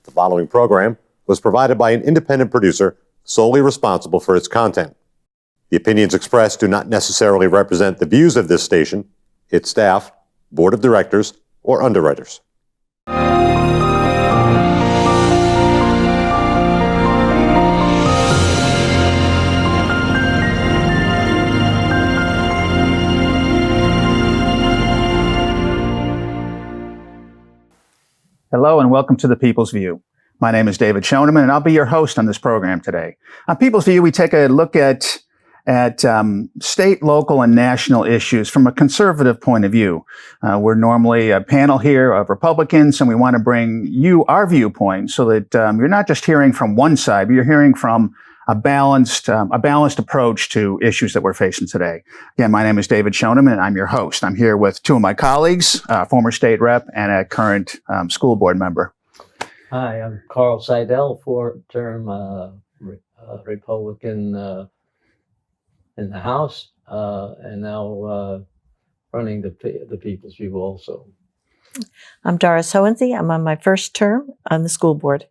The following program was provided by an independent producer solely responsible for its content. The opinions expressed do not necessarily represent the views of this station, its staff, board of directors, or underwriters. Hello and welcome to The People's View. My name is David Schoeneman and I'll be your host on this program today. On People's View, we take a look at state, local, and national issues from a conservative point of view. We're normally a panel here of Republicans, and we want to bring you our viewpoint so that you're not just hearing from one side, but you're hearing from a balanced approach to issues that we're facing today. Again, my name is David Schoeneman, and I'm your host. I'm here with two of my colleagues, former state rep and a current school board member. Hi, I'm Carl Seidel, four-term Republican in the House, and now running the People's View also. I'm Doris Hohensee. I'm on my first term on the school board.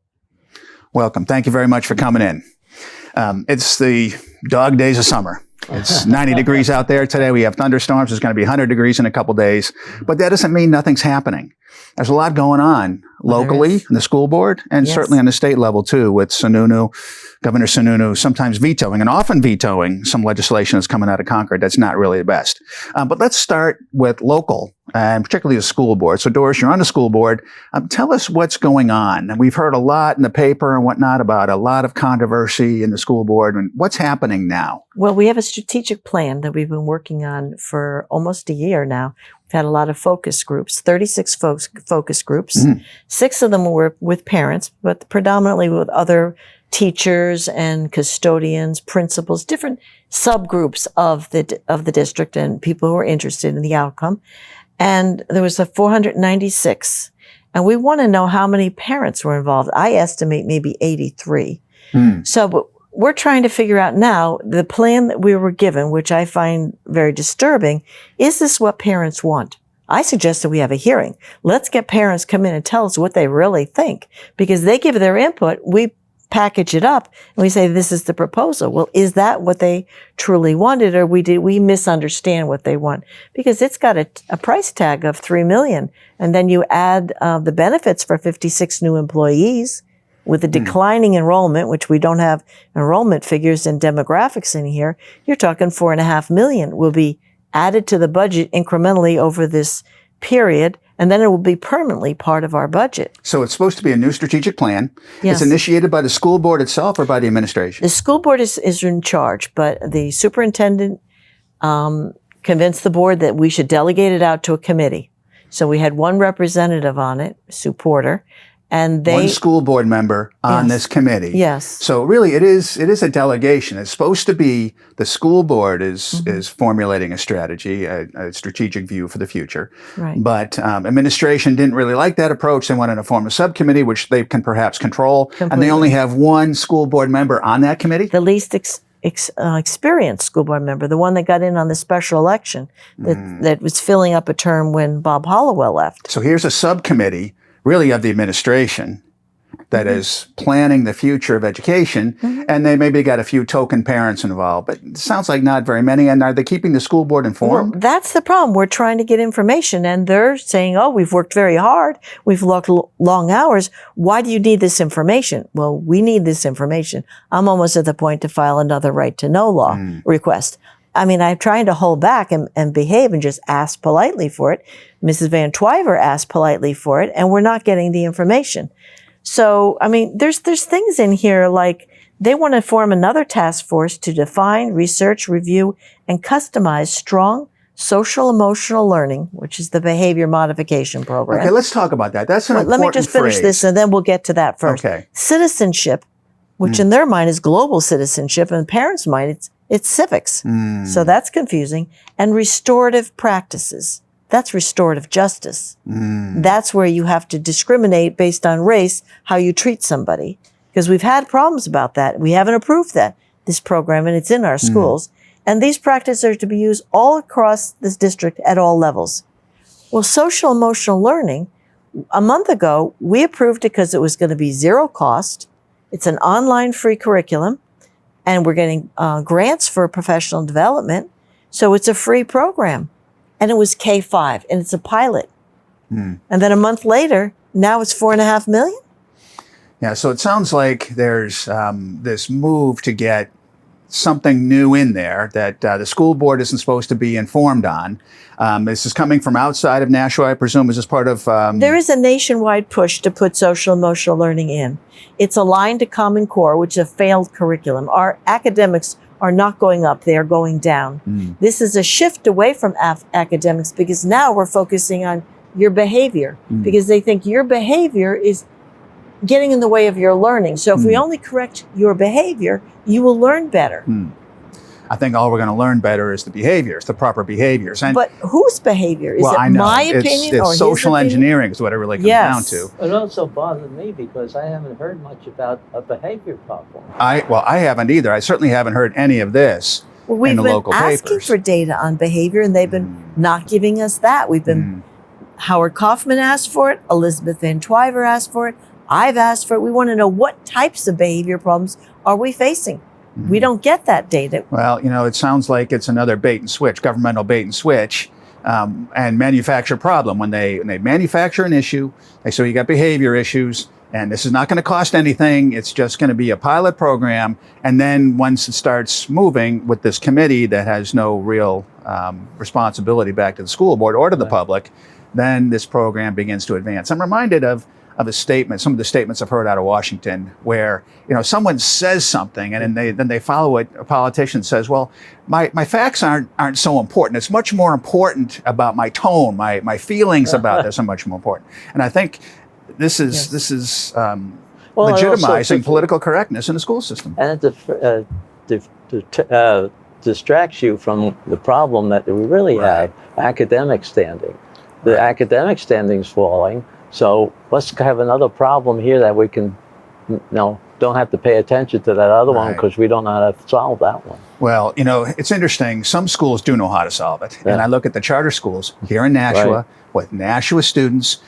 Welcome. Thank you very much for coming in. It's the dog days of summer. It's 90 degrees out there today. We have thunderstorms. It's going to be 100 degrees in a couple days. But that doesn't mean nothing's happening. There's a lot going on locally in the school board and certainly on the state level too, with Governor Sununu sometimes vetoing and often vetoing some legislation that's coming out of Concord that's not really the best. But let's start with local and particularly the school board. So Doris, you're on the school board. Tell us what's going on. And we've heard a lot in the paper and whatnot about a lot of controversy in the school board. And what's happening now? Well, we have a strategic plan that we've been working on for almost a year now. We've had a lot of focus groups, 36 focus groups. 6 of them were with parents, but predominantly with other teachers and custodians, principals, different subgroups of the district and people who are interested in the outcome. And there was 496. And we want to know how many parents were involved. I estimate maybe 83. So we're trying to figure out now the plan that we were given, which I find very disturbing. Is this what parents want? I suggest that we have a hearing. Let's get parents come in and tell us what they really think, because they give their input. We package it up and we say, this is the proposal. Well, is that what they truly wanted, or did we misunderstand what they want? Because it's got a price tag of $3 million. And then you add the benefits for 56 new employees with the declining enrollment, which we don't have enrollment figures and demographics in here. You're talking $4.5 million will be added to the budget incrementally over this period. And then it will be permanently part of our budget. So it's supposed to be a new strategic plan. Yes. It's initiated by the school board itself or by the administration? The school board is in charge, but the superintendent convinced the board that we should delegate it out to a committee. So we had one representative on it, Sue Porter, and one school board member on this committee. Yes. So really it is a delegation. It's supposed to be the school board is formulating a strategy, a strategic view for the future. Right. But administration didn't really like that approach. They wanted to form a subcommittee, which they can perhaps control. Completely. And they only have one school board member on that committee? The least experienced school board member, the one that got in on the special election that was filling up a term when Bob Hollowell left. So here's a subcommittee really of the administration that is planning the future of education, and they maybe got a few token parents involved, but it sounds like not very many. And are they keeping the school board informed? Well, that's the problem. We're trying to get information, and they're saying, oh, we've worked very hard. We've worked long hours. Why do you need this information? Well, we need this information. I'm almost at the point to file another right to know law request. I mean, I'm trying to hold back and behave and just ask politely for it. Mrs. Van Twyver asked politely for it, and we're not getting the information. So, I mean, there's things in here like they want to form another task force to define, research, review, and customize strong social emotional learning, which is the behavior modification program. Okay, let's talk about that. That's an important Let me just finish this, and then we'll get to that first. Okay. Citizenship, which in their mind is global citizenship, and parents' mind it's civics. So that's confusing. And restorative practices. That's restorative justice. That's where you have to discriminate based on race, how you treat somebody. Because we've had problems about that. We haven't approved this program, and it's in our schools. And these practices are to be used all across this district at all levels. Well, social emotional learning, a month ago, we approved it because it was going to be zero cost. It's an online free curriculum, and we're getting grants for professional development. So it's a free program. And it was K-5, and it's a pilot. And then a month later, now it's $4.5 million. Yeah, so it sounds like there's this move to get something new in there that the school board isn't supposed to be informed on. This is coming from outside of Nashua, I presume. Is this part of... There is a nationwide push to put social emotional learning in. It's aligned to Common Core, which is a failed curriculum. Our academics are not going up, they are going down. This is a shift away from academics because now we're focusing on your behavior because they think your behavior is getting in the way of your learning. So if we only correct your behavior, you will learn better. I think all we're going to learn better is the behaviors, the proper behaviors. And, But whose behavior? Is I it know. my It's- opinion it's or his social opinion? engineering is what it really comes Yes. down to. It also bothered me because I haven't heard much about a behavior problem. I haven't either. I certainly haven't heard any of this Well, we've in the been local asking papers. for data on behavior, and they've been not giving us that. We've been Howard Kaufman asked for it. Elizabeth Van Twyver asked for it. I've asked for it. We want to know what types of behavior problems are we facing. We don't get that data. Well, it sounds like it's another bait and switch, governmental bait and switch, and manufacture problem. When they manufacture an issue, they say you got behavior issues, and this is not going to cost anything. It's just going to be a pilot program. And then once it starts moving with this committee that has no real responsibility back to the school board or to the public, then this program begins to advance. I'm reminded of a statement, some of the statements I've heard out of Washington, where someone says something and then they follow it. A politician says, "Well, my facts aren't so important. It's much more important about my tone, my feelings about this are much more important." And I think this is Well, and also legitimizing to- political correctness in the school system. And it distracts you from the problem that we really have, academic standing. The academic standing's falling, so let's have another problem here that we can, don't have to pay attention to that other one Right. because we don't know how to solve that one. Well, it's interesting. Some schools do know how to solve it. And Yeah. I look at the charter schools here in Nashua Right. with Nashua students.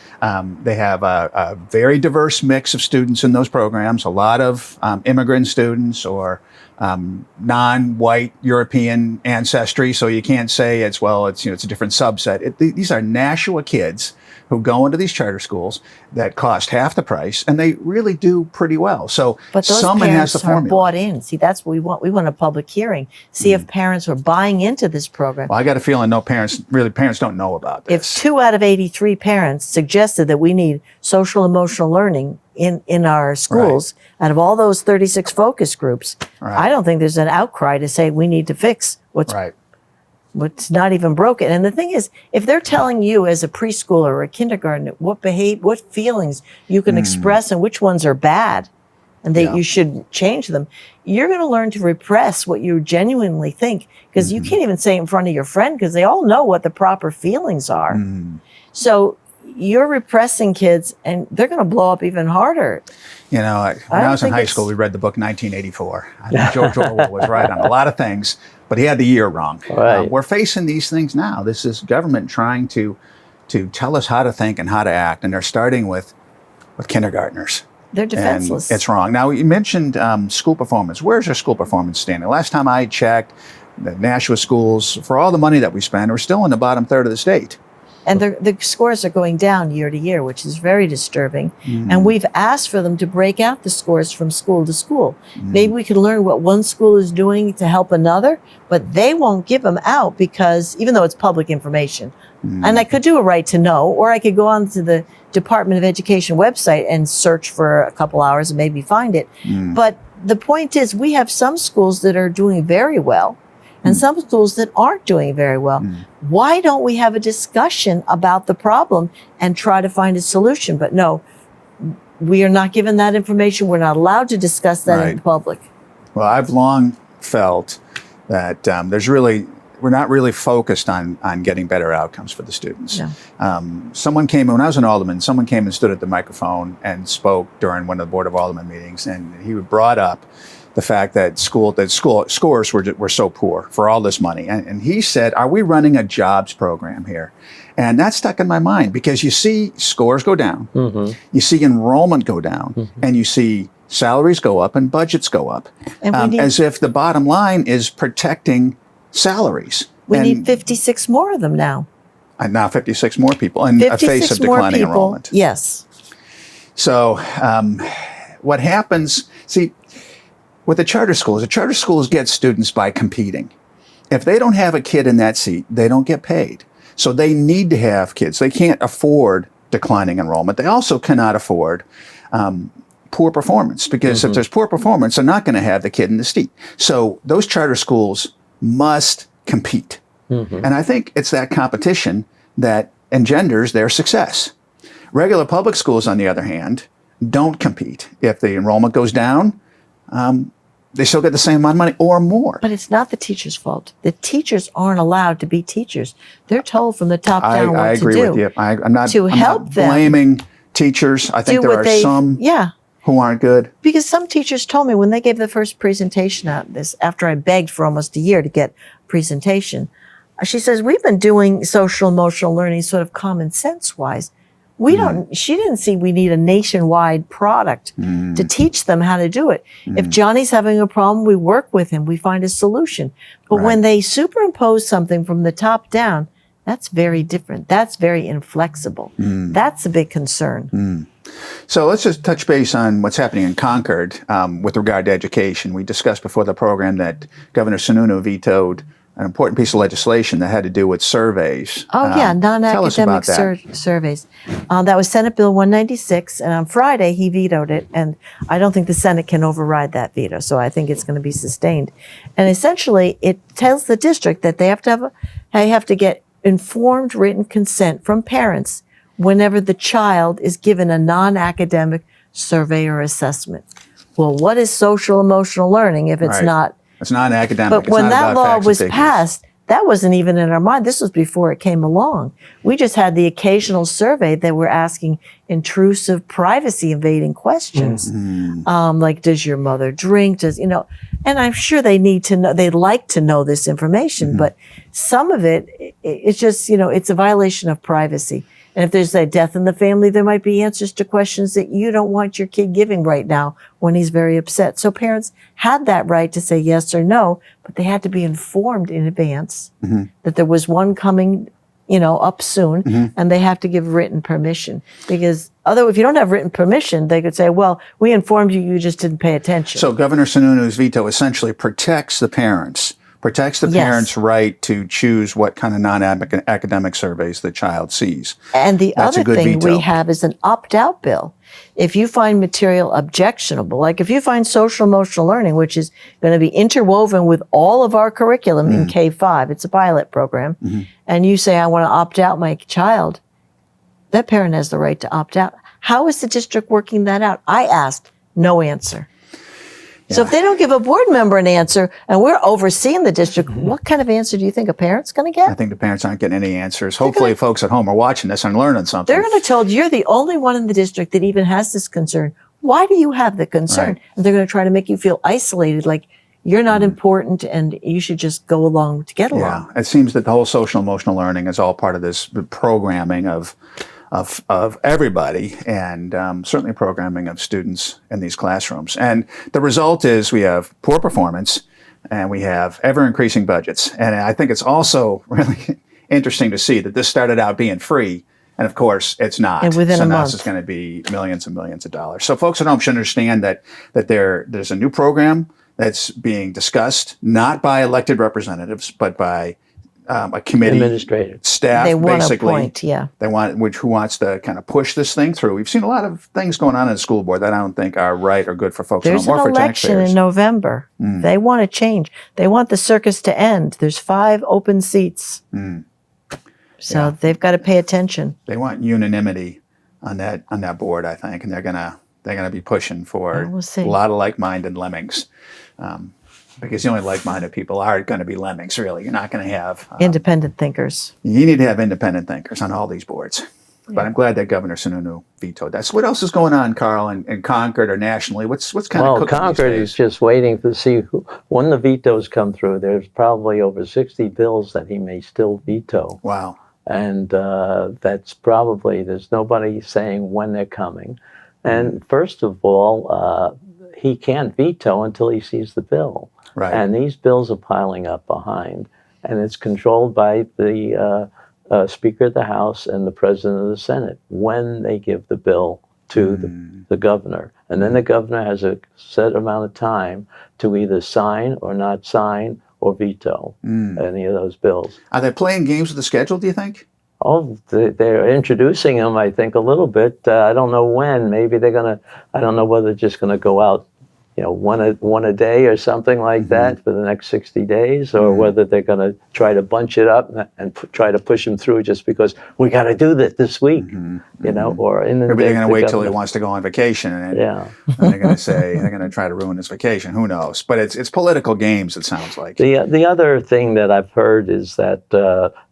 They have a very diverse mix of students in those programs, a lot of immigrant students or non-white European ancestry. So you can't say it's a different subset. These are Nashua kids who go into these charter schools that cost half the price, and they really do pretty well. So But those someone has parents the are formula. bought in. See, that's what we want. We want a public hearing. See if parents are buying into this program. Well, I got a feeling parents don't know about If this. 2 out of 83 parents suggested that we need social emotional learning in our schools, out of all those 36 focus groups, Right. I don't think there's an outcry to say we need to fix what's not even broken. And the thing is, if they're telling you as a preschooler or a kindergartner what feelings you can express and which ones are bad, and that you should change them, you're going to learn to repress what you genuinely think because you can't even say it in front of your friend because they all know what the proper feelings are. So you're repressing kids and they're going to blow up even harder. When I don't was in think high it's- school, we read the book 1984. I think George Orwell was right on a lot of things, but he had the year wrong. Right. We're facing these things now. This is government trying to tell us how to think and how to act, and they're starting with kindergartners. They're defenseless. And it's wrong. Now, you mentioned school performance. Where's your school performance standing? Last time I checked, the Nashua schools, for all the money that we spend, we're still in the bottom third of the state. And the scores are going down year to year, which is very disturbing. And we've asked for them to break out the scores from school to school. Maybe we could learn what one school is doing to help another, but they won't give them out because even though it's public information, and I could do a right to know, or I could go on to the Department of Education website and search for a couple hours and maybe find it. But the point is we have some schools that are doing very well and some schools that aren't doing very well. Why don't we have a discussion about the problem and try to find a solution? But no, we are not given that information. We're not allowed to discuss that in Right. public. Well, I've long felt that we're not really focused on getting better outcomes for the students. No. Someone came, when I was an alderman, someone came and stood at the microphone and spoke during one of the Board of Aldermen meetings, and he brought up the fact that school scores were so poor for all this money. And he said, are we running a jobs program here? And that stuck in my mind because you see scores go down, you see enrollment go down, and you see salaries go up and budgets go up, And we need- as if the bottom line is protecting salaries. We And need 56 more of them now. now 56 more people in a face 56 of more declining people. enrollment. Yes. So what happens, see, with the charter schools get students by competing. If they don't have a kid in that seat, they don't get paid. So they need to have kids. They can't afford declining enrollment. They also cannot afford poor performance because if there's poor performance, they're not going to have the kid in the seat. So those charter schools must compete. And I think it's that competition that engenders their success. Regular public schools, on the other hand, don't compete. If the enrollment goes down, they still get the same amount of money or more. But it's not the teacher's fault. The teachers aren't allowed to be teachers. They're told from the top down what I to agree do. with you. I'm not help them blaming teachers. I think Do there what are they, some yeah. who aren't good. Because some teachers told me when they gave the first presentation out this, after I begged for almost a year to get a presentation, she says, we've been doing social emotional learning sort of common sense wise. We don't, she didn't see we need a nationwide product to teach them how to do it. If Johnny's having a problem, we work with him. We find a solution. But when they superimpose something from the top down, that's very different. That's very inflexible. That's a big concern. So let's just touch base on what's happening in Concord with regard to education. We discussed before the program that Governor Sununu vetoed an important piece of legislation that had to do with surveys. Oh, yeah, Tell us about non-academic that. surveys. That was Senate Bill 196, and on Friday he vetoed it, and I don't think the Senate can override that veto, so I think it's going to be sustained. And essentially, it tells the district that they have to get informed written consent from parents whenever the child is given a non-academic survey or assessment. Well, what is social emotional learning if it's Right. not? It's not academic. But It's when not that about law facts and was figures. passed, that wasn't even in our mind. This was before it came along. We just had the occasional survey that were asking intrusive, privacy invading questions, like, "Does your mother drink?" And I'm sure they need to know. They'd like to know this information, but some of it's just it's a violation of privacy. And if there's a death in the family, there might be answers to questions that you don't want your kid giving right now when he's very upset. So parents had that right to say yes or no, but they had to be informed in advance that there was one coming, up soon, and they have to give written permission. Because if you don't have written permission, they could say, well, we informed you, you just didn't pay attention. So Governor Sununu's veto essentially protects the parents' right to choose what kind of non-academic surveys the child sees. And the That's a other good thing veto. we have is an opt-out bill. If you find material objectionable, like if you find social emotional learning, which is going to be interwoven with all of our curriculum in K-5, it's a pilot program, and you say, I want to opt out my child, that parent has the right to opt out. How is the district working that out? I asked, no answer. So if they don't give a board member an answer and we're overseeing the district, what kind of answer do you think a parent's going to I get? think the parents aren't getting any answers. Hopefully folks at home are watching this and learning something. They're going to tell you're the only one in the district that even has this concern. Why do you have the concern? Right. And they're going to try to make you feel isolated, like you're not important and you should just go along to get along. Yeah, it seems that the whole social emotional learning is all part of this programming of everybody, and certainly programming of students in these classrooms. And the result is we have poor performance, and we have ever increasing budgets. And I think it's also really interesting to see that this started out being free, and of course it's not. And within so a now month. it's going to be millions and millions of dollars. So folks at home should understand that there's a new program that's being discussed, not by elected representatives, but by a committee Administrative. staff, They want a basically. point, yeah. They want, who wants to kind of push this thing through. We've seen a lot of things going on in the school board that I don't think are right or good for folks at There's home or an for election taxpayers. in November. They want to change. They want the circus to end. There's 5 open seats. So they've got to pay attention. They want unanimity on that board, I think, and they're gonna be pushing for We'll see. a lot of like-minded lemmings. Because the only like-minded people are going to be lemmings, really. You're not going to have. Independent thinkers. You need to have independent thinkers on all these boards. But I'm glad that Governor Sununu vetoed that. So what else is going on, Carl, in Concord or nationally? What's kind of Well, cooking Concord these is days? just waiting to see when the vetoes come through. There's probably over 60 bills that he may still veto. Wow. And that's probably, there's nobody saying when they're coming. And first of all, he can't veto until he sees the bill. Right. And these bills are piling up behind. And it's controlled by the Speaker of the House and the President of the Senate when they give the bill to the governor. And then the governor has a set amount of time to either sign or not sign or veto any of those bills. Are they playing games with the schedule, do you think? Oh, they're introducing them, I think, a little bit. I don't know when. Maybe they're going to, I don't know whether they're just going to go out, one a day or something like that for the next 60 days, or whether they're going to try to bunch it up and try to push them through just because we got to do that this week, or in the Maybe they're going to wait till he governor- wants to go on vacation, and, Yeah. and they're going to say they're going to try to ruin his vacation. Who knows? But it's political games. It sounds like. The other thing that I've heard is that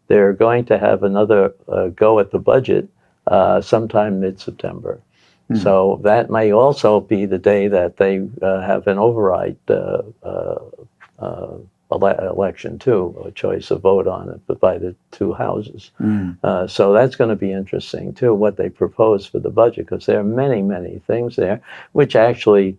they're going to have another go at the budget sometime mid-September. So that may also be the day that they have an override election too, a choice of vote on it, but by the two houses. So that's going to be interesting too, what they propose for the budget, because there are many, many things there which actually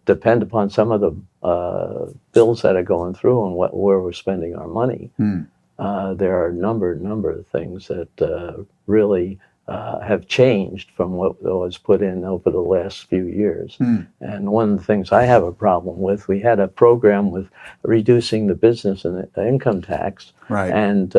depend upon some of the bills that are going through and where we're spending our money. There are a number of things that really have changed from what was put in over the last few years. And one of the things I have a problem with, we had a program with reducing the business and the income tax, Right. and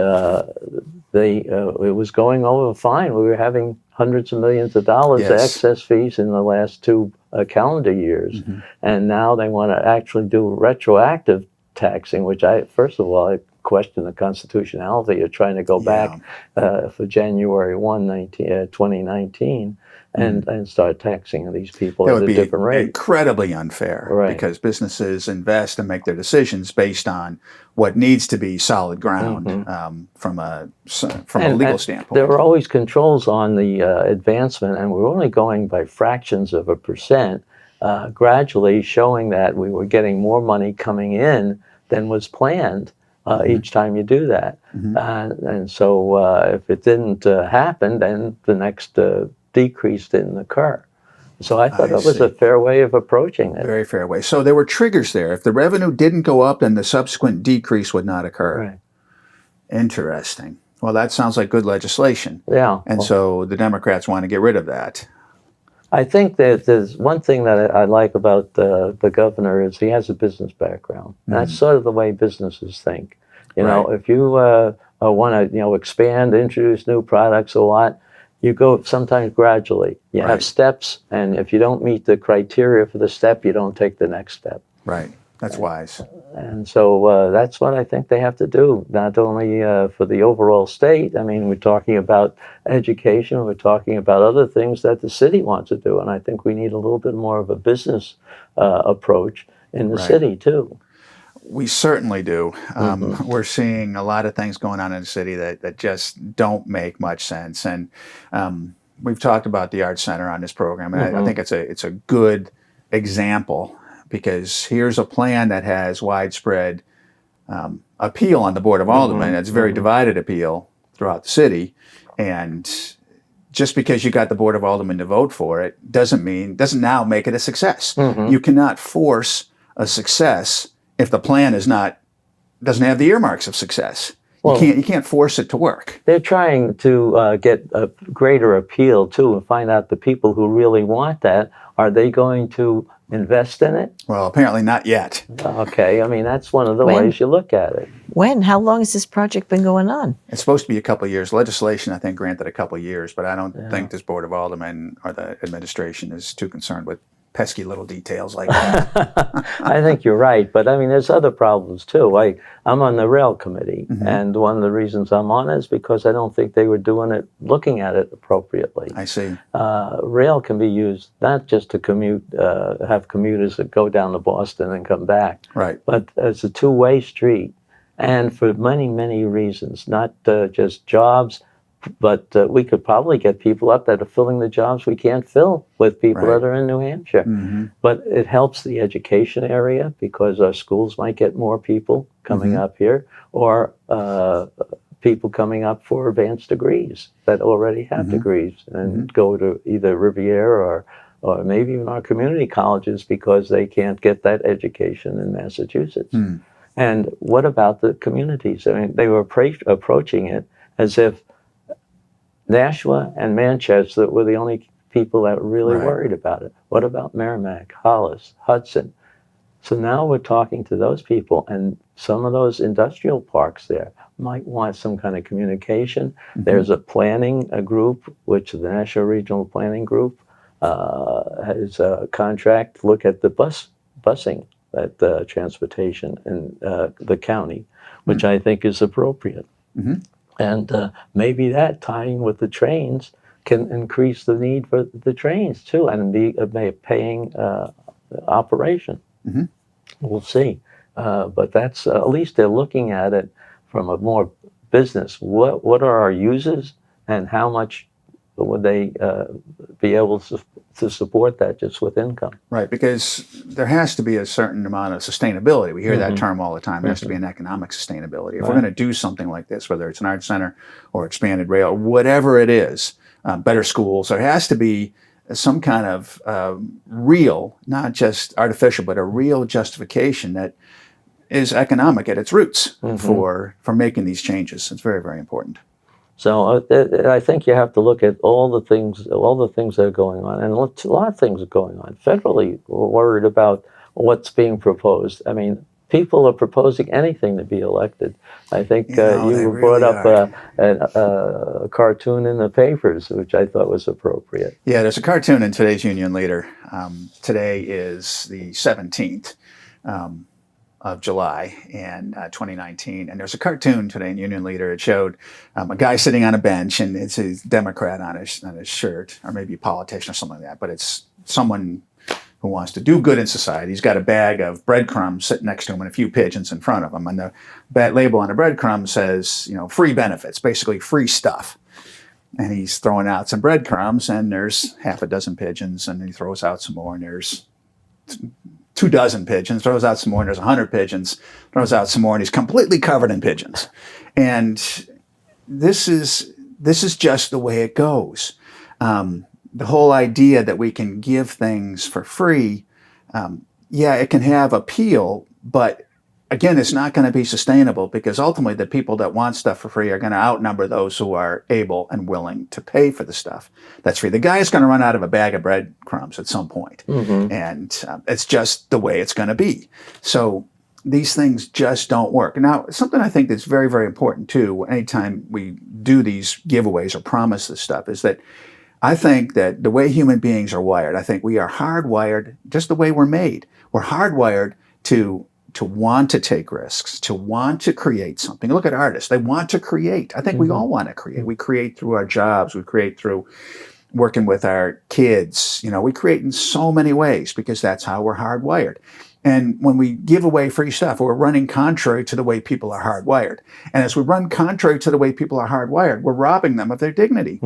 it was going over fine. We were having hundreds of millions of dollars of Yes. excess fees in the last two calendar years, and now they want to actually do retroactive taxing, which first of all, I question the constitutionality of trying to go back for January 1, 2019 and start taxing these people That at would a be different rate. incredibly unfair, Right. because businesses invest and make their decisions based on what needs to be solid ground from a legal standpoint. There were always controls on the advancement, and we're only going by fractions of a percent, gradually showing that we were getting more money coming in than was planned. Each time you do that. And so if it didn't happen, then the next decrease didn't occur. So I thought that was a fair way of approaching it. Very fair way. So there were triggers there. If the revenue didn't go up, then the subsequent decrease would not occur. Right. Interesting. Well, that sounds like good legislation. Yeah. And so the Democrats want to get rid of that. I think that there's one thing that I like about the governor is he has a business background. And that's sort of the way businesses think. You know, Right. if you want to, expand, introduce new products a lot, you go sometimes gradually. You Right. have steps, and if you don't meet the criteria for the step, you don't take the next step. Right. That's wise. And so that's what I think they have to do, not only for the overall state. I mean, we're talking about education, we're talking about other things that the city wants to do. And I think we need a little bit more of a business approach in the Right. city, too. We certainly do. We're seeing a lot of things going on in the city that just don't make much sense. And we've talked about the Arts Center on this program, and I think it's a good example, because here's a plan that has widespread appeal on the Board of Aldermen. It's a very divided appeal throughout the city, and just because you got the Board of Aldermen to vote for it doesn't now make it a success. You cannot force a success if the plan doesn't have the earmarks of success. You can't force it to work. They're trying to get a greater appeal, too, and find out the people who really want that. Are they going to invest in it? Well, apparently not yet. Okay, I mean, that's one of the When? ways you look at it. When? How long has this project been going on? It's supposed to be a couple of years. Legislation, I think, granted a couple of years, but I don't think this Board of Aldermen or the administration is too concerned with pesky little details like that. I think you're right, but I mean, there's other problems too. I'm on the rail committee, and one of the reasons I'm on it is because I don't think they were looking at it appropriately. I see. Rail can be used not just to commute, have commuters that go down to Boston and come back, Right. but it's a two-way street, and for many, many reasons, not just jobs, but we could probably get people up that are filling the jobs we can't fill with people Right. that are in New Hampshire. But it helps the education area because our schools might get more people coming up here, or people coming up for advanced degrees that already have degrees and go to either Riviera or maybe even our community colleges because they can't get that education in Massachusetts. And what about the communities? I mean, they were approaching it as if Nashua and Manchester were the only people that were really Right. worried about it. What about Merrimack, Hollis, Hudson? So now we're talking to those people, and some of those industrial parks there might want some kind of communication. There's a group, which the National Regional Planning Group has a contract to look at the busing, at transportation in the county, which I think is appropriate. And maybe that tying with the trains can increase the need for the trains too, and be a paying operation. We'll see. But that's at least they're looking at it from a more business. What are our uses, and how much would they be able to support that just with income? Right, because there has to be a certain amount of sustainability. We hear that term all the time. There has to be an economic sustainability. If we're going to do something like this, whether it's an art center or expanded rail, whatever it is, better schools, there has to be some kind of real, not just artificial, but a real justification that is economic at its roots for making these changes. It's very, very important. So I think you have to look at all the things that are going on, and a lot of things are going on. Federally, we're worried about what's being proposed. I mean, people are proposing anything to be elected. I think you brought up a cartoon in the papers, which I thought was appropriate. Yeah, there's a cartoon in today's Union Leader. Today is the 17th. Of July in 2019. And there's a cartoon today in Union Leader. It showed a guy sitting on a bench, and it's a Democrat on his shirt, or maybe a politician or something like that. But it's someone who wants to do good in society. He's got a bag of breadcrumbs sitting next to him and a few pigeons in front of him. And the label on the breadcrumbs says, free benefits, basically free stuff. And he's throwing out some breadcrumbs, and there's half a dozen pigeons, and he throws out some more, and there's 24 pigeons, throws out some more, and there's 100 pigeons, throws out some more, and he's completely covered in pigeons. And this is just the way it goes. The whole idea that we can give things for free, it can have appeal, but again, it's not going to be sustainable, because ultimately the people that want stuff for free are going to outnumber those who are able and willing to pay for the stuff that's free. The guy is going to run out of a bag of breadcrumbs at some point, and it's just the way it's going to be. So these things just don't work. Now, something I think that's very, very important too, anytime we do these giveaways or promise this stuff, is that I think that the way human beings are wired, I think we are hardwired just the way we're made. We're hardwired to want to take risks, to want to create something. Look at artists. They want to create. I think we all want to create. We create through our jobs. We create through working with our kids. We create in so many ways because that's how we're hardwired. And when we give away free stuff, we're running contrary to the way people are hardwired. And as we run contrary to the way people are hardwired, we're robbing them of their dignity.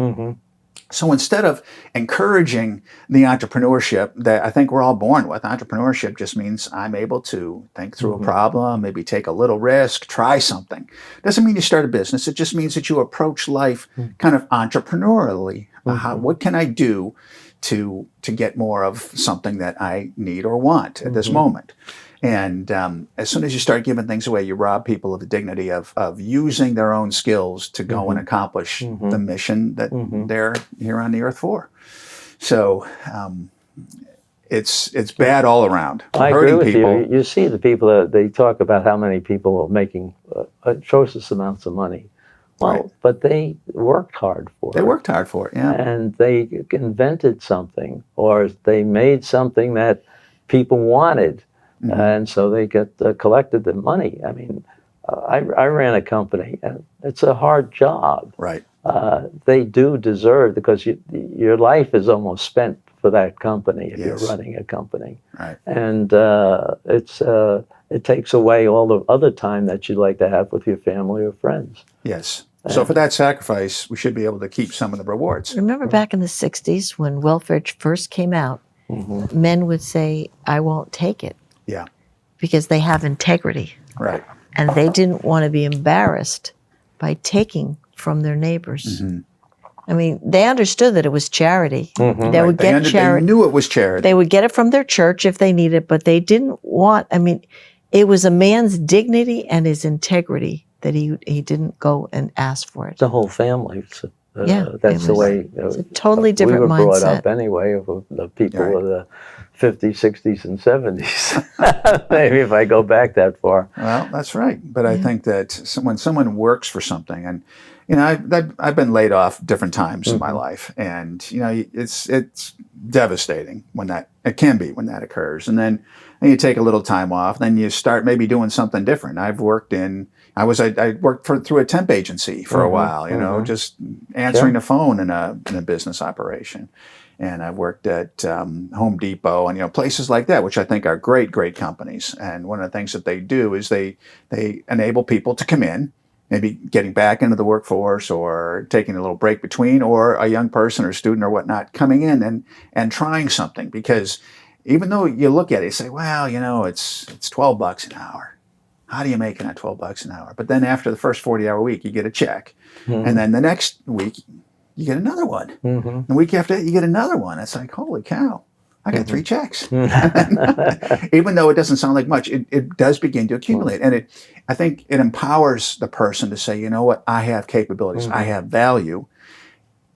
So instead of encouraging the entrepreneurship that I think we're all born with, entrepreneurship just means I'm able to think through a problem, maybe take a little risk, try something. Doesn't mean you start a business. It just means that you approach life kind of entrepreneurially. What can I do to get more of something that I need or want at this moment? And as soon as you start giving things away, you rob people of the dignity of using their own skills to go and accomplish the mission that they're here on the earth for. So it's bad all around. I agree with you. You see the people that they talk about how many people are making atrocious amounts of money. Well, but they worked hard for it. They worked hard for it, yeah. And they invented something, or they made something that people wanted. And so they get collected the money. I mean, I ran a company, and it's a hard job. Right. They do deserve, because your life is almost spent for that company if you're running a company. Right. And it takes away all the other time that you'd like to have with your family or friends. Yes. So for that sacrifice, we should be able to keep some of the rewards. Remember back in the 60s when welfare first came out, men would say, I won't take it Yeah, because they have integrity. right. And they didn't want to be embarrassed by taking from their neighbors. I mean, they understood that it was charity. They would get They charity. knew it was charity. They would get it from their church if they needed it, but they didn't want, I mean, it was a man's dignity and his integrity that he didn't go and ask for it. The whole family. So, Yeah, that's it the was- way It's a totally different we were brought mindset. up anyway, of the people Right. of the 50s, 60s, and 70s. Maybe if I go back that far. Well, that's right. But I think that when someone works for something, and you know, I've been laid off different times in my life, and you know, it's devastating when it can be when that occurs. And then you take a little time off, then you start maybe doing something different. I worked through a temp agency for a while, you know, just answering the phone in a business operation. And I've worked at Home Depot and, you know, places like that, which I think are great companies. And one of the things that they do is they enable people to come in, maybe getting back into the workforce or taking a little break between, or a young person or student or whatnot coming in and trying something. Because even though you look at it, you say, well, you know, it's $12 an hour. How do you make it at $12 an hour? But then after the first 40-hour week, you get a check. And then the next week, you get another one. The week after that, you get another one. It's like, holy cow, I got 3 checks. Even though it doesn't sound like much, it does begin to accumulate. And I think it empowers the person to say, you know what, I have capabilities, I have value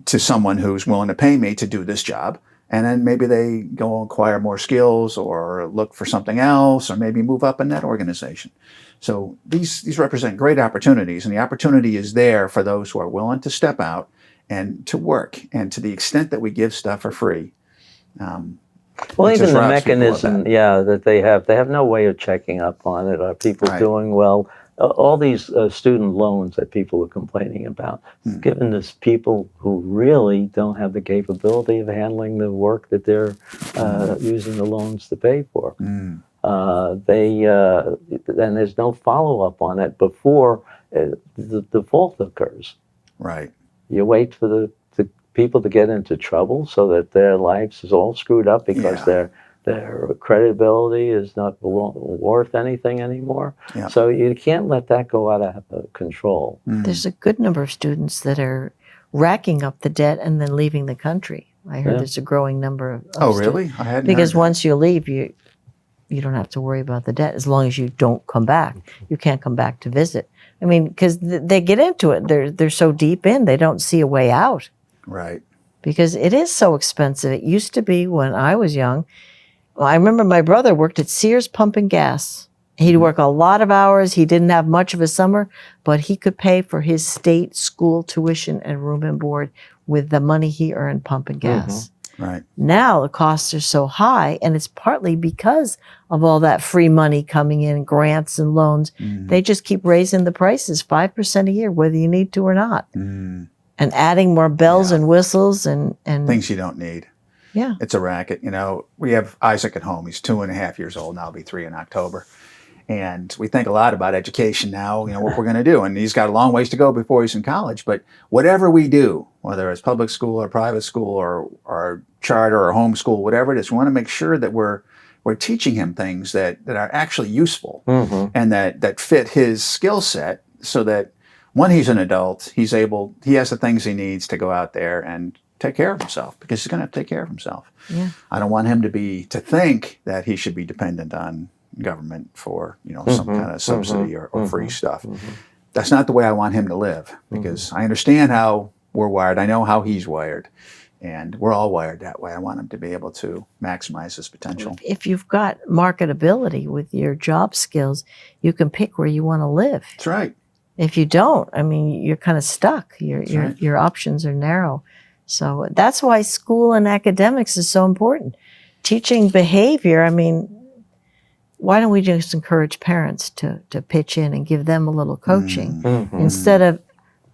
to someone who's willing to pay me to do this job. And then maybe they go acquire more skills or look for something else, or maybe move up in that organization. So these represent great opportunities, and the opportunity is there for those who are willing to step out and to work. And to the extent that we give stuff for free, Well, it even just the robs people of mechanism, that they have no way of checking up on it. Are people Right. doing well? All these student loans that people are complaining about, given this people who really don't have the capability of handling the work that they're using the loans to pay for. And there's no follow up on it before the default occurs. Right. You wait for the people to get into trouble so that their lives is all screwed up because Yeah. their credibility is not worth anything anymore. Yeah. So you can't let that go out of control. There's a good number of students that are racking up the debt and then leaving the country. I heard Yeah. there's a growing number of Oh, students. really? I hadn't Because heard that. once you leave, you don't have to worry about the debt as long as you don't come back. You can't come back to visit. I mean, because they get into it. They're so deep in, they don't see a way out Right. because it is so expensive. It used to be when I was young. Well, I remember my brother worked at Sears pumping gas. He'd work a lot of hours. He didn't have much of a summer, but he could pay for his state school tuition and room and board with the money he earned pumping gas. Right. Now the costs are so high, and it's partly because of all that free money coming in, grants and loans. They just keep raising the prices 5% a year, whether you need to or not, and adding more bells and whistles and Things you don't need. yeah. It's a racket. You know, we have Isaac at home. He's 2.5 years old. Now he'll be 3 in October. And we think a lot about education now, you know, what we're going to do. And he's got a long ways to go before he's in college. But whatever we do, whether it's public school or private school or charter or homeschool, whatever it is, we want to make sure that we're teaching him things that are actually useful and that fit his skill set, so that when he's an adult, he has the things he needs to go out there and take care of himself, because he's going to have to take care of himself. Yeah. I don't want him to think that he should be dependent on government for, you know, some kind of subsidy or free stuff. That's not the way I want him to live, because I understand how we're wired. I know how he's wired, and we're all wired that way. I want him to be able to maximize his potential. If you've got marketability with your job skills, you can pick where you want to live. That's right. If you don't, I mean, you're kind of stuck. Your options are narrow. So that's why school and academics is so important. Teaching behavior, I mean, why don't we just encourage parents to pitch in and give them a little coaching instead of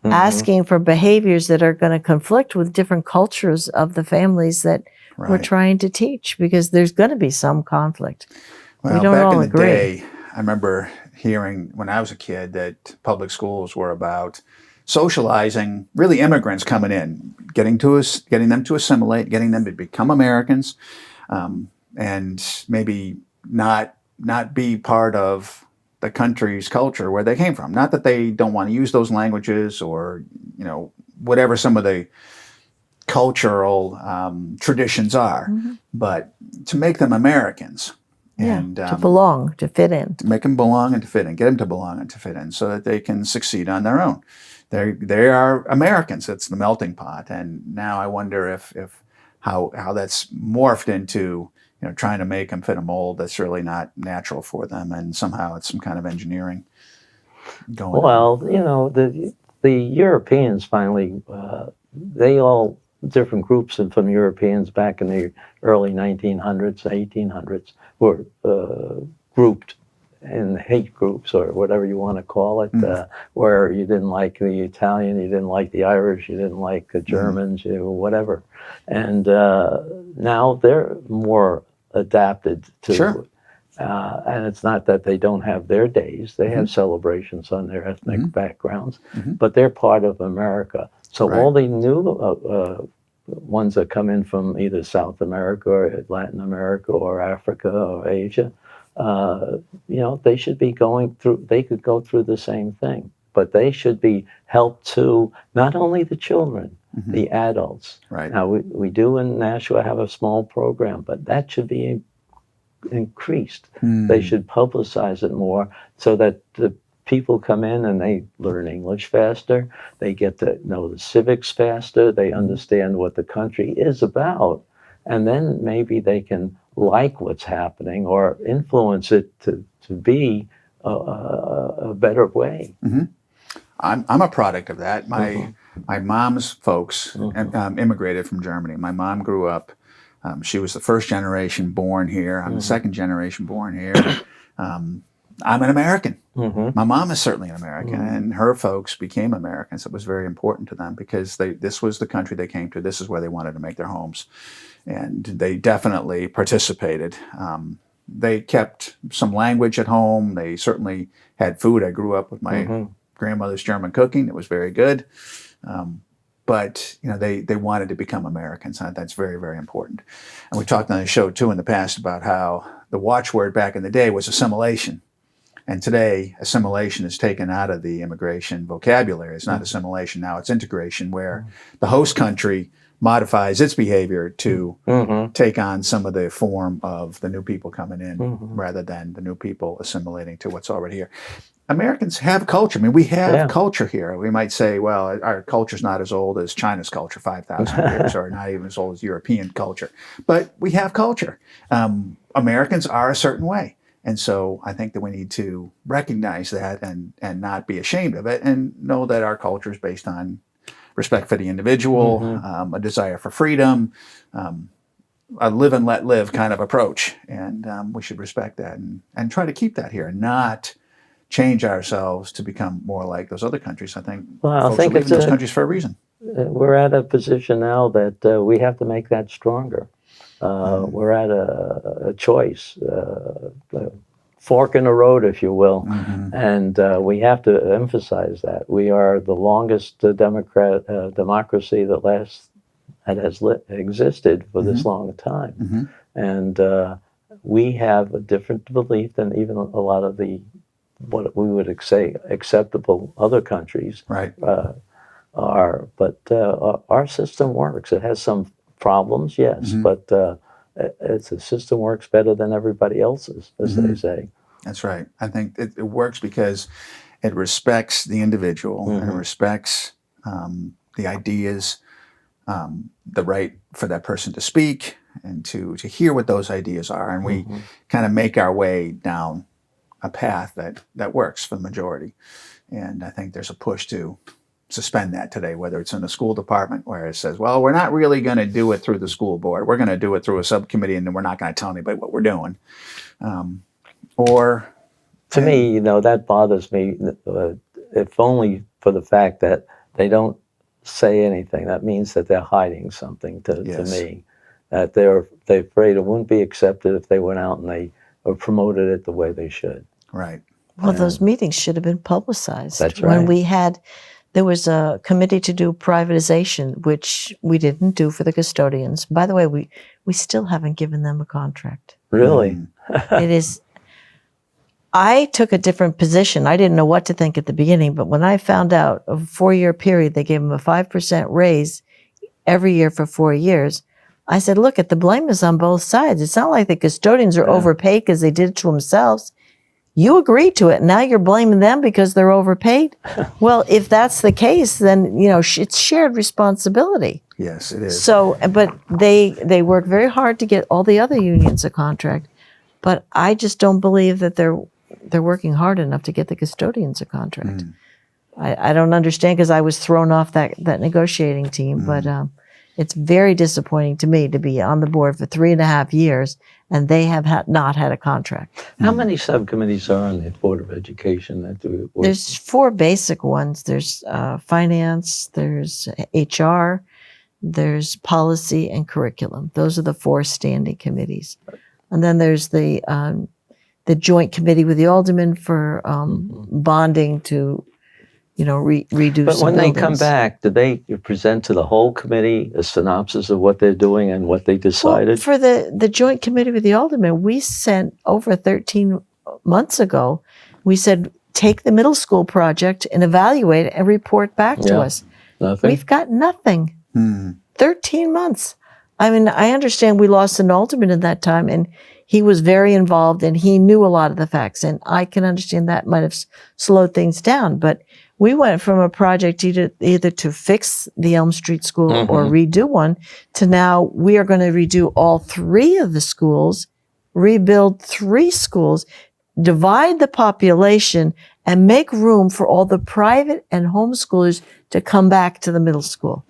asking for behaviors that are going to conflict with different cultures of the families that we're Right. trying to teach, because there's going to be some conflict. Well, don't back all in the agree. day, I remember hearing when I was a kid that public schools were about socializing really immigrants coming in, getting them to assimilate, getting them to become Americans, and maybe not be part of the country's culture where they came from. Not that they don't want to use those languages or, whatever some of the cultural traditions are, but to make them Americans. And to belong, to fit in. to make them belong and to fit in, get them to belong and to fit in, so that they can succeed on their own. They are Americans. It's the melting pot, and now I wonder if how that's morphed into trying to make them fit a mold that's really not natural for them, and somehow it's some kind of engineering going on. Well, the Europeans finally, they all different groups from Europeans back in the early 1900s, 1800s were grouped in hate groups or whatever you want to call it, where you didn't like the Italian, you didn't like the Irish, you didn't like the Germans, whatever. And now they're more adapted to, Sure. And it's not that they don't have their days, they have celebrations on their ethnic backgrounds, but they're part of America. So Right. all the new ones that come in from either South America or Latin America or Africa or Asia, they should be they could go through the same thing, but they should be helped too, not only the children, the adults. Right. Now, we do in Nashua have a small program, but that should be increased. They should publicize it more so that the people come in and they learn English faster, they get to know the civics faster, they understand what the country is about, and then maybe they can like what's happening or influence it to be a better way. I'm a product of that. My mom's folks immigrated from Germany. My mom grew up. She was the first generation born here. I'm the second generation born here. I'm an American. My mom is certainly an American, and her folks became Americans. It was very important to them because this was the country they came to. This is where they wanted to make their homes, and they definitely participated. They kept some language at home. They certainly had food. I grew up with my grandmother's German cooking. It was very good. But they wanted to become Americans, and that's very, very important. And we talked on the show too in the past about how the watchword back in the day was assimilation, and today assimilation is taken out of the immigration vocabulary. It's not assimilation now; it's integration, where the host country modifies its behavior to take on some of the form of the new people coming in, rather than the new people assimilating to what's already here. Americans have culture. I mean, we have culture here. We might say, well, our culture's not as old as China's culture, 5,000 years, or not even as old as European culture. But we have culture. Americans are a certain way. And so I think that we need to recognize that and not be ashamed of it, and know that our culture is based on respect for the individual, a desire for freedom, a live and let live kind of approach. And we should respect that and try to keep that here and not change ourselves to become more like those other countries. I think folks are leaving those countries for a reason. We're at a position now that we have to make that stronger. We're at a choice, fork in the road, if you will, and we have to emphasize that. We are the longest democracy that has existed for this long a time. And we have a different belief than even a lot of what we would say acceptable other countries are. But our system works. It has some problems, yes, but the system works better than everybody else's, as they say. That's right. I think it works because it respects the individual and it respects the ideas, the right for that person to speak and to hear what those ideas are. And we kind of make our way down a path that works for the majority. And I think there's a push to suspend that today, whether it's in the school department where it says, well, we're not really going to do it through the school board. We're going to do it through a subcommittee, and then we're not going to tell anybody what we're doing. To me, that bothers me, if only for the fact that they don't say anything. That means that they're hiding something to me, that they're afraid it wouldn't be accepted if they went out and they promoted it the way they should. Right. Well, those meetings should have been publicized. That's When right. we had There was a committee to do privatization, which we didn't do for the custodians. By the way, we still haven't given them a contract. Really? It is. I took a different position. I didn't know what to think at the beginning, but when I found out a 4-year period, they gave them a 5% raise every year for 4 years. I said, look, the blame is on both sides. It's not like the custodians are overpaid because they did it to themselves. You agreed to it. Now you're blaming them because they're overpaid. Well, if that's the case, then, it's shared responsibility. Yes, it is. So, but they work very hard to get all the other unions a contract. But I just don't believe that they're working hard enough to get the custodians a contract. I don't understand because I was thrown off that negotiating team. But it's very disappointing to me to be on the board for 3.5 years and they have not had a contract. How many subcommittees are on the Board of Education that do work? There's 4 basic ones. There's finance, there's HR, there's policy and curriculum. Those are the 4 standing committees. And then there's the joint committee with the aldermen for bonding to, reduce. But when they come buildings. back, do they present to the whole committee a synopsis of what they're doing and what they Well, decided? for the joint committee with the aldermen, we sent over 13 months ago, we said, take the middle school project and evaluate it and report back to Yeah. us. Nothing? We've got nothing. 13 months. I mean, I understand we lost an alderman in that time, and he was very involved, and he knew a lot of the facts, and I can understand that might have slowed things down. But we went from a project either to fix the Elm Street School or redo one to now we are going to redo all 3 of the schools, rebuild 3 schools, divide the population, and make room for all the private and homeschoolers to come back to the middle school.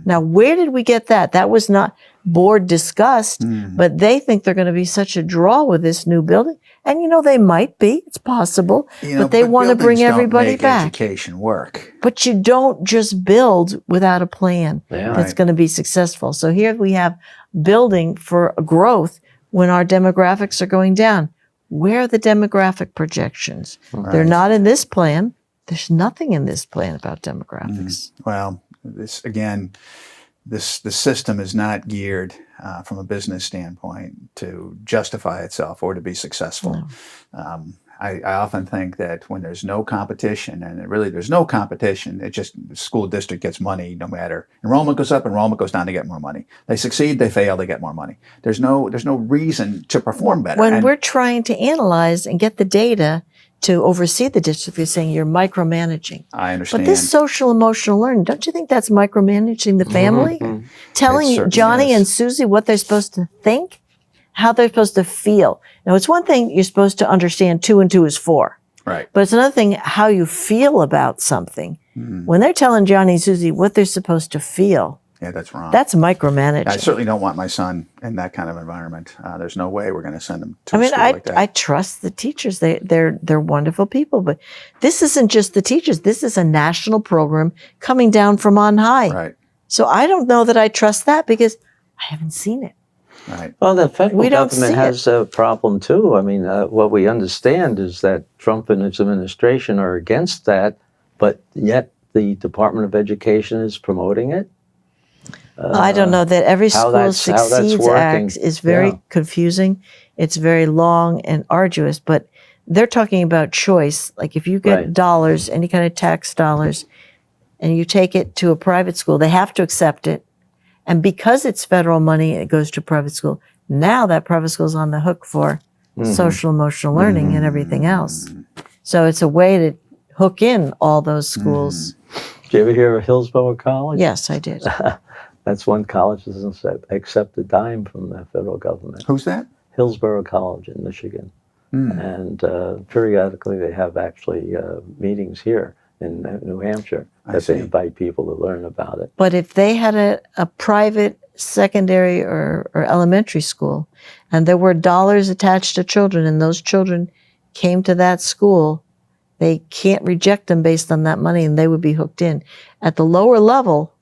Now, where did we get that? That was not board discussed, but they think they're going to be such a draw with this new building. And, they might be. It's possible. But they want to bring buildings don't everybody make back. Education work. But you don't just build without a plan Yeah. that's going to be successful. So here we have building for growth when our demographics are going down. Where are the demographic projections? They're not in this plan. There's nothing in this plan about demographics. Well, the system is not geared from a business standpoint to justify itself or to be successful. I often think that when there's no competition, and there's no competition, it just the school district gets money no matter. Enrollment goes up, enrollment goes down, to get more money. They succeed, they fail, they get more money. There's no reason to perform better. When And- we're trying to analyze and get the data to oversee the district, you're saying you're micromanaging. I understand. But this social emotional learning, don't you think that's micromanaging the family? It Telling certainly Johnny is. and Susie what they're supposed to think, how they're supposed to feel. Now, it's one thing you're supposed to understand 2 and 2 is 4. Right. But it's another thing how you feel about something. When they're telling Johnny and Susie what they're supposed to feel, Yeah, that's wrong. that's micromanaging. I certainly don't want my son in that kind of environment. There's no way we're going to send him to I a mean, school like that. I trust the teachers. They're wonderful people. But this isn't just the teachers. This is a national program coming down from on high. Right, So I don't know that I trust that because I haven't seen it. right. Well, the federal We don't government see has a problem too. I mean, what we understand is that Trump and his administration are against that, but yet the Department of Education is promoting it. I don't know that every how School that's Succeeds working. Act is very Yeah. confusing. It's very long and arduous, but they're talking about choice. Like if you get Right. dollars, any kind of tax dollars, and you take it to a private school, they have to accept it. And because it's federal money, it goes to private school. Now that private school is on the hook for social emotional learning and everything else. So it's a way to hook in all those schools. Did you ever hear of Hillsborough College? Yes, I did. That's one college that doesn't accept a dime from the federal government. Who's that? Hillsborough College in Michigan. And periodically they have actually meetings here in New Hampshire that see. they invite people to learn about it. But if they had a private secondary or elementary school and there were dollars attached to children and those children came to that school, they can't reject them based on that money and they would be hooked in. At the lower level,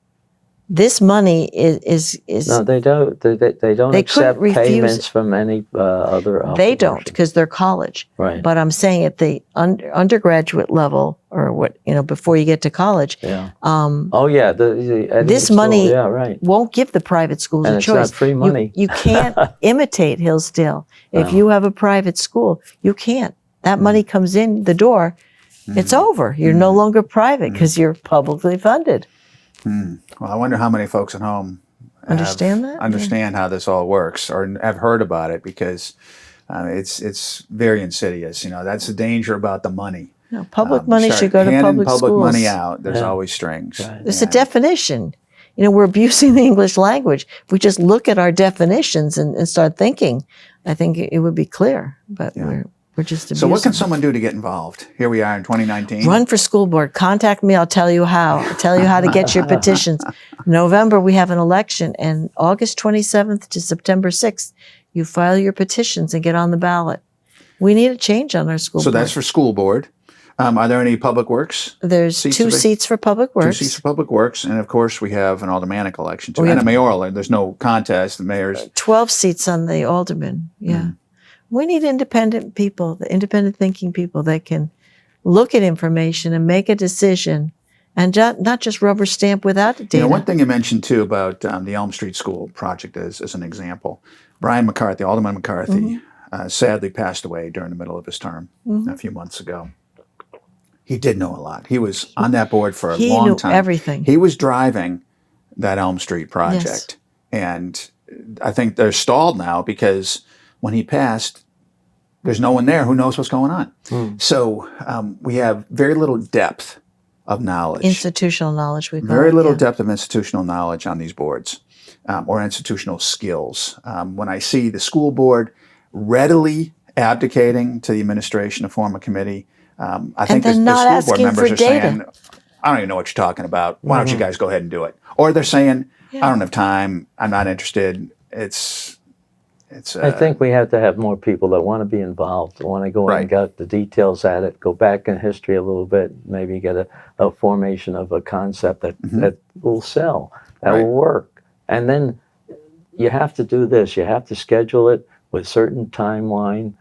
This money is No, they don't. They don't They couldn't accept refuse payments it. from any other. they don't operation. because they're college. Right. But I'm saying at the undergraduate level, or what, before you get to college, Yeah. um, Oh yeah. At This school, money Yeah. Right. won't give the private schools And a it's choice. not free money. You can't imitate Hillsdale. If No. you have a private school, you can't. That money comes in the door, it's over. You're no longer private because you're publicly funded. Well, I wonder how many folks at home Understand that? understand how this all works or have heard about it, because it's very insidious. That's the danger about the money. No, public money Start should go to handing public schools. money out. There's Yeah. always strings. Right. There's a And- definition. We're abusing the English language. If we just look at our definitions and start thinking, I think it would be clear. But we're just abusing. So what can someone do to get involved? Here we are in 2019. Run for school board. Contact me. I'll tell you how. I'll tell you how to get your petitions. November, we have an election, and August 27th to September 6th, you file your petitions and get on the ballot. We need a change on our school So board. that's for school board. Are there any public works? There's seats two available? seats for public 2 works. seats for public works, and of course we have an aldermanic election too, We and a have- mayoral. There's no contest. The mayor's 12 seats on the alderman. Yeah. We need independent people, the independent thinking people that can look at information and make a decision and not just rubber stamp without data. one thing you mentioned too about the Elm Street School project as an example. Brian McCarthy, Alderman McCarthy, sadly passed away during the middle of his term a few months ago. He did know a lot. He was on that board for a He long knew time. everything. He was driving that Elm Street project. And I think they're stalled now because when he passed, there's no one there who knows what's going on. So we have very little depth of knowledge. Institutional knowledge, we call Very it, little yeah. depth of institutional knowledge on these boards or institutional skills. When I see the school board readily abdicating to the administration to form a committee, I think then the not school board asking members for are data. saying, I don't even know what you're talking about. Why don't you guys go ahead and do it? Or they're saying, I don't have time. I'm not interested. It's I think we have to have more people that want to be involved, want to go in Right. and get the details at it, go back in history a little bit, maybe get a formation of a concept that will sell, that Right. will work. And then you have to do this. You have to schedule it with certain timeline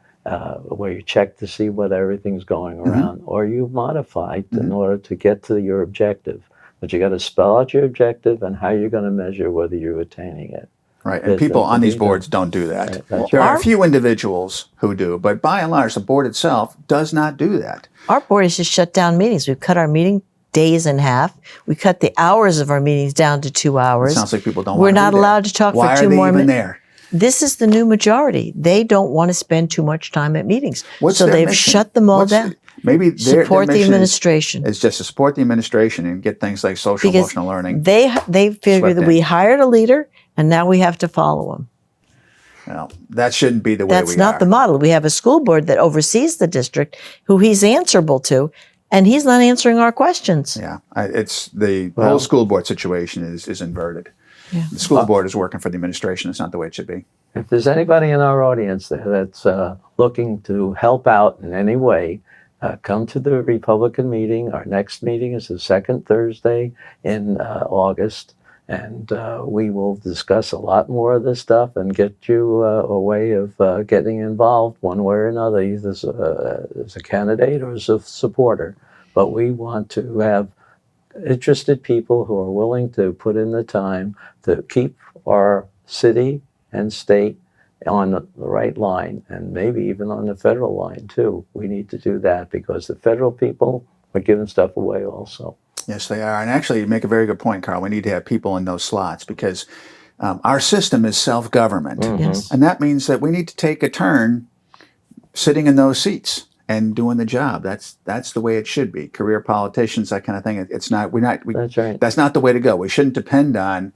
where you check to see whether everything's going around, or you modify it in order to get to your objective. But you got to spell out your objective and how you're going to measure whether you're attaining it. right. And Yes, people on these indeed. boards don't do that. Right, that's There are a right. few individuals who do, but by and large, the board itself does not do that. Our board has just shut down meetings. We've cut our meeting days in half. We cut the hours of our meetings down to 2 It hours. sounds like people don't We're want to not be there. allowed to talk Why for 2 are they more even minutes. there? This is the new majority. They don't want to spend too much time at meetings. What's so their they've mission? shut them all What's down. Maybe their Support the mission administration. is just to support the administration and get things like social Because emotional learning. They figure Swept that in. we hired a leader and now we have to follow him. Well, that shouldn't be the way That's we not are. the model. We have a school board that oversees the district who he's answerable to, and he's not answering our questions. Yeah, it's the whole school board situation is inverted. Yeah. The school board is working for the administration. It's not the way it should be. If there's anybody in our audience that's looking to help out in any way, come to the Republican meeting. Our next meeting is the second Thursday in August, and we will discuss a lot more of this stuff and get you a way of getting involved one way or another, either as a candidate or as a supporter. But we want to have interested people who are willing to put in the time to keep our city and state on the right line, and maybe even on the federal line too. We need to do that because the federal people are giving stuff away also. Yes, they are. And actually, you make a very good point, Carl. We need to have people in those slots because our system is self-government. Yes. And that means that we need to take a turn sitting in those seats and doing the job. That's the way it should be. Career politicians, that kind of thing. It's not. That's right. That's not the way to go. We shouldn't depend on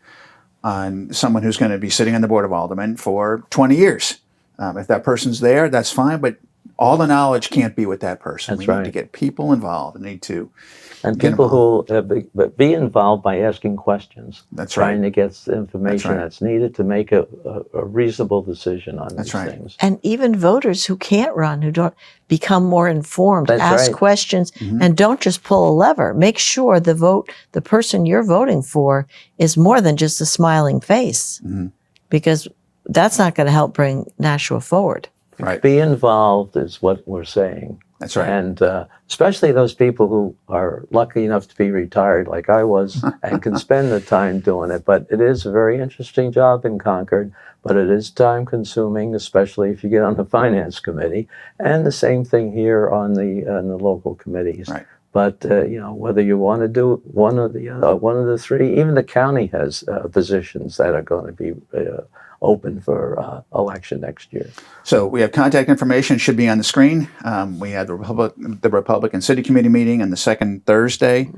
someone who's going to be sitting on the board of aldermen for 20 years. If that person's there, that's fine. But all the knowledge can't be with that person. That's We need right. to get people involved. We need to, And Get people who be involved by asking questions, that's right. trying to get the information right. that's needed to make a reasonable decision on That's these right. things. And even voters who can't run, who don't become more informed, That's ask right. questions, Mhm. and don't just pull a lever. Make sure the person you're voting for is more than just a smiling face, Mhm. because that's not going to help bring Nashua forward. Right. Be involved is what we're saying. That's right. And especially those people who are lucky enough to be retired, like I was, and can spend the time doing it. But it is a very interesting job in Concord, but it is time consuming, especially if you get on the finance committee. And the same thing here on the local committees. Right. But whether you want to do one or the other, one of the three, even the county has positions that are going to be open for election next year. So we have contact information, should be on the screen. We had the Republican City Committee meeting on the second Thursday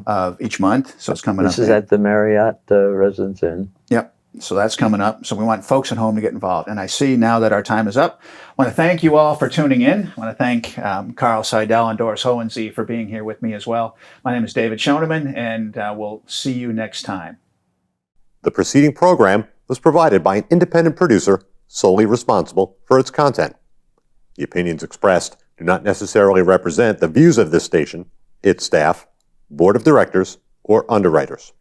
of each month. So it's coming This up. is at the Marriott Residence Inn. Yep. So that's coming up. So we want folks at home to get involved. And I see now that our time is up. I want to thank you all for tuning in. I want to thank Carl Seidel and Doris Hohensee for being here with me as well. My name is David Schoneman, and we'll see you next time. The preceding program was provided by an independent producer solely responsible for its content. The opinions expressed do not necessarily represent the views of this station, its staff, board of directors, or underwriters.